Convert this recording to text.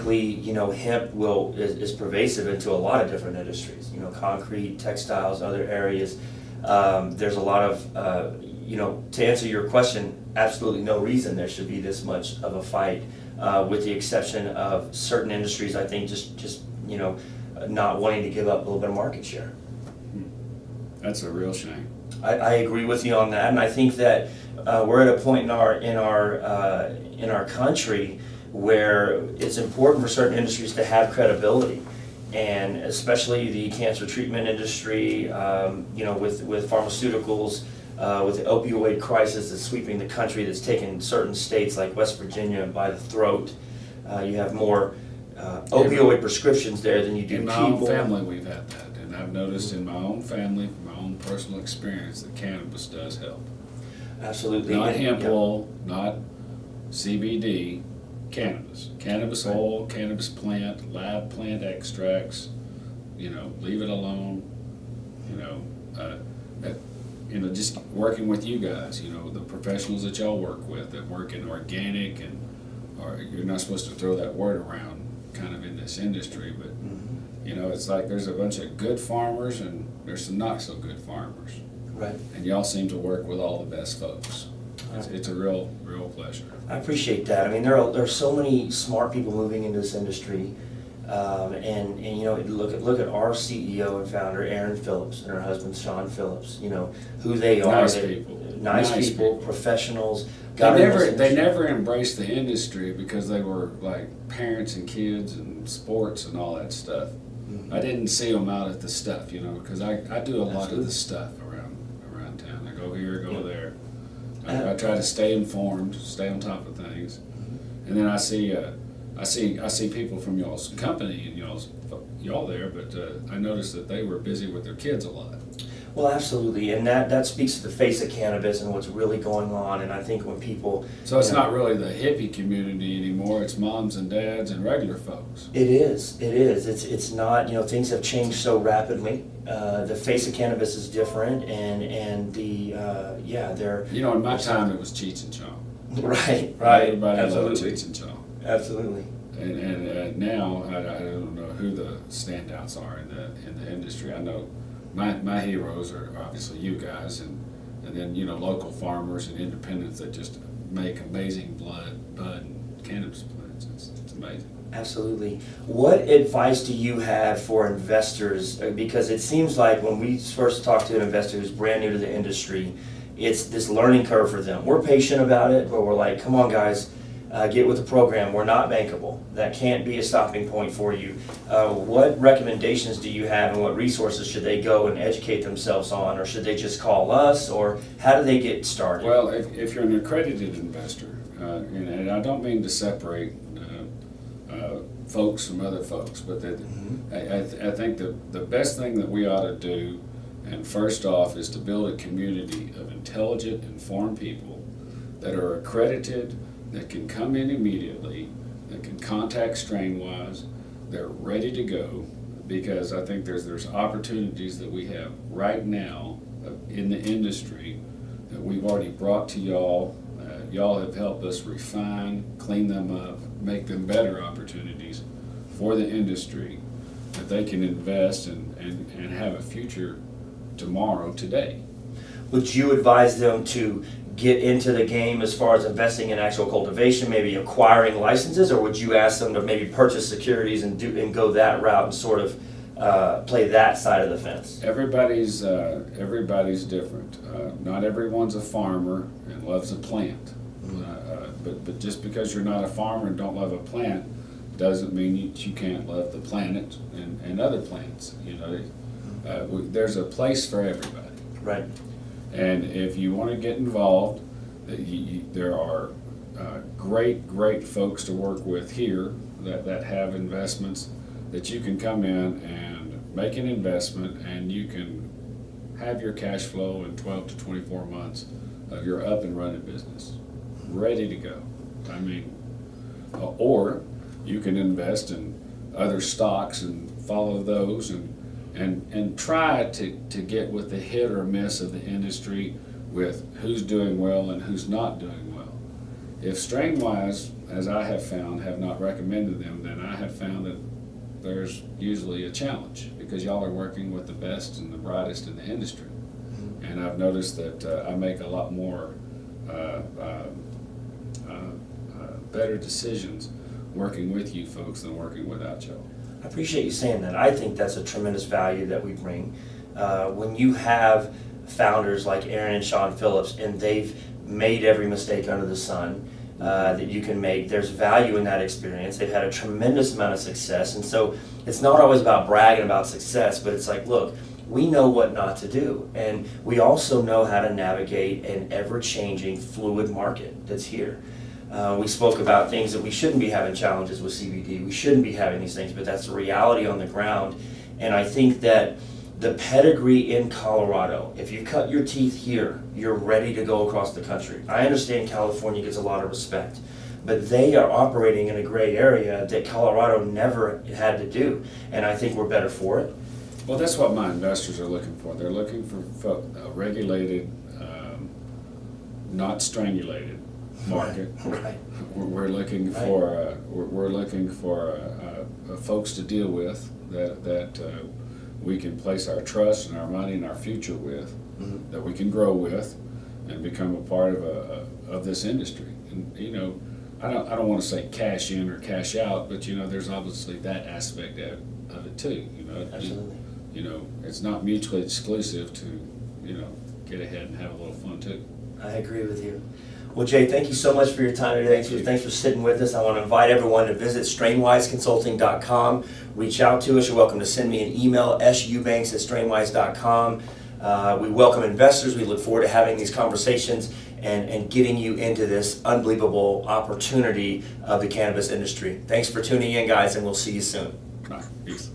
frankly, hemp is pervasive into a lot of different industries, concrete, textiles, other areas. There's a lot of, to answer your question, absolutely no reason there should be this much of a fight, with the exception of certain industries, I think, just not wanting to give up a little bit of market share. That's a real shame. I agree with you on that, and I think that we're at a point in our country where it's important for certain industries to have credibility, and especially the cancer treatment industry, with pharmaceuticals, with the opioid crisis that's sweeping the country, that's taken certain states like West Virginia by the throat. You have more opioid prescriptions there than you do in my people. own family, we've had that, and I've noticed in my own family, from my own personal experience, that cannabis does help. Absolutely. Not hemp Yep. oil, not CBD, cannabis. Cannabis Right. oil, cannabis plant, lab plant extracts, leave it alone, just working with you guys, the professionals that y'all work with that work in organic, or you're not supposed to throw that word around kind of in this industry, but it's like there's a bunch of good farmers and there's some not so good farmers. Right. And y'all seem to work with all the best folks. It's a real pleasure. I appreciate that. I mean, there are so many smart people moving into this industry, and look at our CEO and founder Aaron Phillips and her husband Sean Phillips. Who they are. Nice people. Nice Nice people, people. professionals. They never embraced the industry because they were like parents and kids and sports and all that stuff. Mm-hmm. I didn't see them out at the stuff, because I do a lot Absolutely. of the stuff around town. I go here, go Yeah. there. I try to stay informed, stay on top of things, and then I see people from y'all's company and y'all there, but I noticed that they were busy with their kids a lot. Well, absolutely, and that speaks to the face of cannabis and what's really going on. And I think when people, So it's not really the hippie community anymore. It's moms and dads and regular folks. It is. It's not. Things have changed so rapidly. The face of cannabis is different, and they're In my time it was Cheech and Chong. right. Everybody Absolutely. loved Cheech and Chong. Absolutely. And now I don't know who the standouts are in the industry. I know my heroes are obviously you guys, and then local farmers and independents that just make amazing bud and cannabis plants. It's amazing. Absolutely. What advice do you have for investors? Because it seems like when we first talk to an investor who's brand new to the industry, it's this learning curve for them. We're patient about it, but we're like, come on, guys, get with the program. We're not bankable. That can't be a stopping point for you. What recommendations do you have, and what resources should they go and educate themselves on, or should they just call us, or how do they get started? Well, if you're an accredited investor, and I don't mean to separate folks from other folks, but I think the best thing that we ought to do, and first off, is to build a community of intelligent, informed people that are accredited, that can come in immediately, that can contact Strainwise. They're ready to go, because I think there's opportunities that we have right now in the industry that we've already brought to y'all. Y'all have helped us refine, clean them up, make them better opportunities for the industry that they can invest and have a future tomorrow, today. Would you advise them to get into the game as far as investing in actual cultivation, maybe acquiring licenses, or would you ask them to maybe purchase securities and go that route and sort of play that side of the fence? Everybody's different. Not everyone's a farmer and loves a plant. But just because you're not a farmer and don't love a plant doesn't mean that you can't love the planet and other plants. There's a place for everybody. Right. And if you want to get involved, there are great folks to work with here that have investments that you can come in and make an investment, and you can have your cash flow in 12 to 24 months of your up and running business, ready to go. I mean, or you can invest in other stocks and follow those and try to get with the hit or miss of the industry with who's doing well and who's not doing well. if Strainwise, as I have found, have not recommended them, then I have found that there's usually a challenge, because y'all are working with the best and the brightest in the industry. And I've noticed that I make a lot more better decisions working with you folks than working without y'all. I appreciate you saying that. I think that's a tremendous value that we bring. When you have founders like Aaron and Sean Phillips, and they've made every mistake under the sun that you can make, there's value in that experience. They've had a tremendous amount of success, and so it's not always about bragging about success, but it's like, look, we know what not to do, and we also know how to navigate an ever-changing, fluid market that's here. We spoke about things that we shouldn't be having challenges with CBD. We shouldn't be having these things, but that's the reality on the ground. And I think that the pedigree in Colorado, if you cut your teeth here, you're ready to go across the country. I understand California gets a lot of respect, but they are operating in a gray area that Colorado never had to do. And I think we're better for it. Well, that's what my investors are looking for. They're looking for a regulated, not strangulated market. Right. We're looking for we're looking for folks to deal with that we can place our trust and our money and our future with, Mm-hmm. that we can grow with, and become a part of this industry. And you know, I don't want to say cash in or cash out, but you know, there's obviously that aspect of it too. You know, Absolutely. You know, it's not mutually exclusive to, you know, get ahead and have a little fun too. I agree with you. Well, Jay, thank you so much for your time today. Thank you. Thanks for sitting with us. I want to invite everyone to visit strainwiseconsulting.com. Reach out to us. You're welcome to send me an email, subanks@strainwise.com. We welcome investors. We look forward to having these conversations and getting you into this unbelievable opportunity of the cannabis industry. Thanks for tuning in, guys, and we'll see you soon. Bye. Peace.